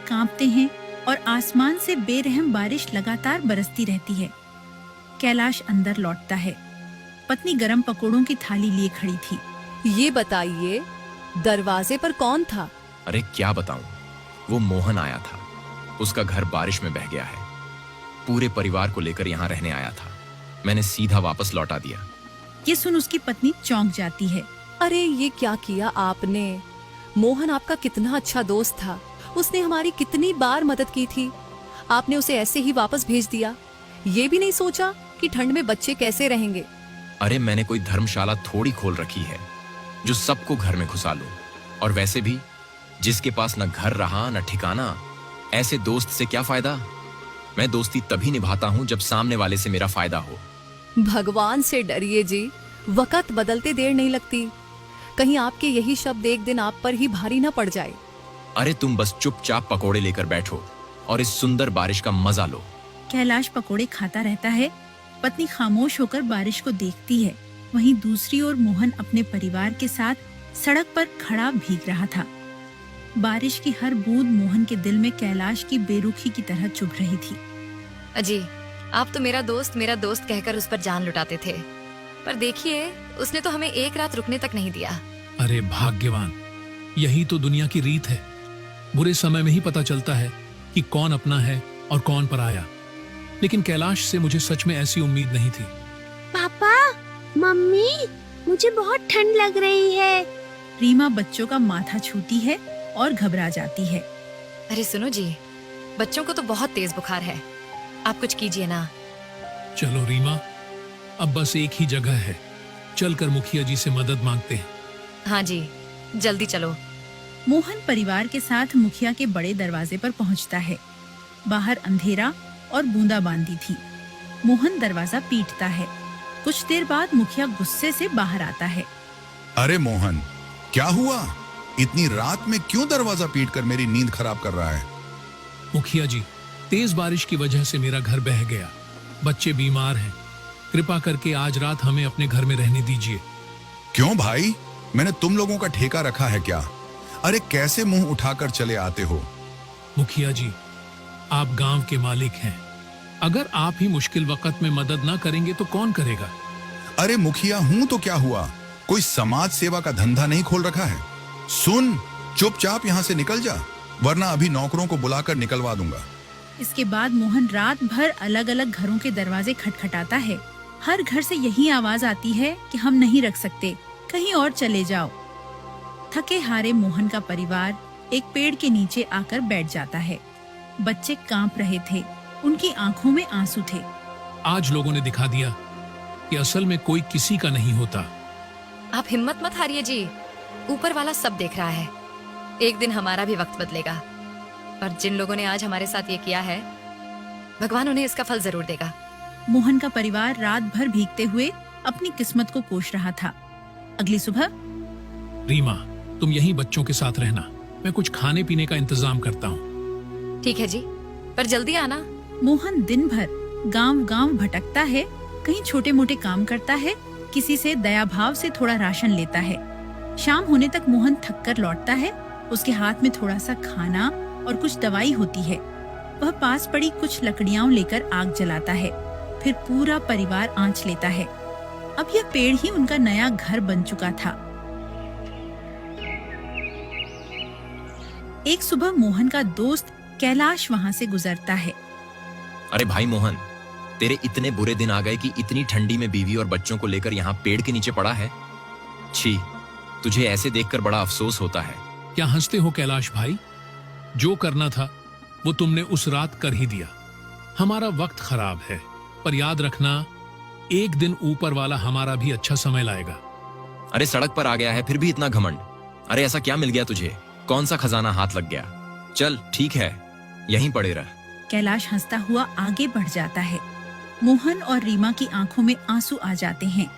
कांपते हैं और आसमान से बेरहम बारिश लगातार बरसती रहती है। कैलाश अंदर लौटता है। पत्नी गरम पकोड़ों की थाली लिए खड़ी थी। ये बताइए, दरवाजे पर कौन था? अरे क्या बताऊं, वो मोहन आया था। उसका घर बारिश में बह गया है। पूरे परिवार को लेकर यहाँ रहने आया था। मैंने सीधा वापस लौटा दिया। ये सुन उसकी पत्नी चौंक जाती है। अरे ये क्या किया आपने? मोहन आपका कितना अच्छा दोस्त था। उसने हमारी कितनी बार मदद की थी। आपने उसे ऐसे ही वापस भेज दिया। ये भी नहीं सोचा कि ठंड में बच्चे कैसे रहेंगे। अरे मैंने कोई धर्मशाला थोड़ी खोल रखी है जो सबको घर में घुसा लूं। और वैसे भी जिसके पास न घर रहा न ठिकाना, ऐसे दोस्त से क्या फायदा। मैं दोस्ती तभी निभाता हूं जब सामने वाले से मेरा फायदा हो। भगवान से डरिए जी, वक्त बदलते देर नहीं लगती। कहीं आपके यही शब्द एक दिन आप पर ही भारी न पड़ जाए। अरे तुम बस चुपचाप पकोड़े लेकर बैठो और इस सुंदर बारिश का मजा लो। कैलाश पकोड़े खाता रहता है। पत्नी खामोश होकर बारिश को देखती है। वहीं दूसरी ओर मोहन अपने परिवार के साथ सड़क पर खड़ा भीग रहा था। बारिश की हर बूंद मोहन के दिल में कैलाश की बेरुखी की तरह चुभ रही थी। अजी, आप तो मेरा दोस्त कहकर उस पर जान लुटाते थे, पर देखिए उसने तो हमें एक रात रुकने तक नहीं दिया। अरे भाग्यवान, यही तो दुनिया की रीत है। बुरे समय में ही पता चलता है कि कौन अपना है और कौन पराया। लेकिन कैलाश से मुझे सच में ऐसी उम्मीद नहीं थी। पापा, मम्मी, मुझे बहुत ठंड लग रही है। रीमा बच्चों का माथा छूती है और घबरा जाती है। अरे सुनो जी, बच्चों को तो बहुत तेज बुखार है, आप कुछ कीजिए ना। चलो रीमा, अब बस एक ही जगह है, चलकर मुखिया जी से मदद मांगते हैं। हाँ जी, जल्दी चलो। मोहन परिवार के साथ मुखिया के बड़े दरवाजे पर पहुंचता है। बाहर अंधेरा और बूंदाबांदी थी। मोहन दरवाजा पीटता है। कुछ देर बाद मुखिया गुस्से से बाहर आता है। अरे मोहन, क्या हुआ? इतनी रात में क्यों दरवाजा पीटकर मेरी नींद खराब कर रहा है? मुखिया जी, तेज बारिश की वजह से मेरा घर बह गया। बच्चे बीमार हैं। कृपा करके आज रात हमें अपने घर में रहने दीजिए। क्यों भाई, मैंने तुम लोगों का ठेका रखा है क्या? अरे कैसे मुंह उठाकर चले आते हो? मुखिया जी, आप गांव के मालिक हैं। अगर आप ही मुश्किल वक्त में मदद ना करेंगे तो कौन करेगा? अरे मुखिया हूं तो क्या हुआ? कोई समाज सेवा का धंधा नहीं खोल रखा है? सुन, चुपचाप यहाँ से निकल जा, वरना अभी नौकरों को बुलाकर निकलवा दूंगा। इसके बाद मोहन रात भर अलग अलग घरों के दरवाजे खटखटाता है। हर घर से यही आवाज आती है कि हम नहीं रख सकते, कहीं और चले जाओ। थके हारे मोहन का परिवार एक पेड़ के नीचे आकर बैठ जाता है। बच्चे कांप रहे थे, उनकी आंखों में आंसू थे। आज लोगों ने दिखा दिया कि असल में कोई किसी का नहीं होता। आप हिम्मत मत हारिए जी, ऊपर वाला सब देख रहा है। एक दिन हमारा भी वक्त बदलेगा, और जिन लोगों ने आज हमारे साथ ये किया है, भगवान उन्हें इसका फल जरूर देगा। मोहन का परिवार रात भर भीगते हुए अपनी किस्मत को कोस रहा था। अगली सुबह रीमा, तुम यहीं बच्चों के साथ रहना, मैं कुछ खाने पीने का इंतजाम करता हूँ। ठीक है जी, पर जल्दी आना। मोहन दिन भर गांव-गांव भटकता है, कहीं छोटे मोटे काम करता है, किसी से दया भाव से थोड़ा राशन लेता है। शाम होने तक मोहन थक कर लौटता है। उसके हाथ में थोड़ा सा खाना और कुछ दवाई होती है। वह पास पड़ी कुछ लकड़ियां लेकर आग जलाता है। फिर पूरा परिवार आंच लेता है। अब यह पेड़ ही उनका नया घर बन चुका था। एक सुबह मोहन का दोस्त कैलाश वहाँ से गुजरता है। अरे भाई मोहन, तेरे इतने बुरे दिन आ गए कि इतनी ठंडी में बीवी और बच्चों को लेकर यहाँ पेड़ के नीचे पड़ा है। छी, तुझे ऐसे देखकर बड़ा अफसोस होता है। क्या हंसते हो कैलाश भाई? जो करना था वो तुमने उस रात कर ही दिया। हमारा वक्त खराब है, पर याद रखना, एक दिन ऊपर वाला हमारा भी अच्छा समय लाएगा। अरे सड़क पर आ गया है फिर भी इतना घमंड। अरे ऐसा क्या मिल गया तुझे? कौन सा खजाना हाथ लग गया? चल ठीक है, यहीं पड़े रह। कैलाश हंसता हुआ आगे बढ़ जाता है। मोहन और रीमा की आंखों में आंसू आ जाते हैं।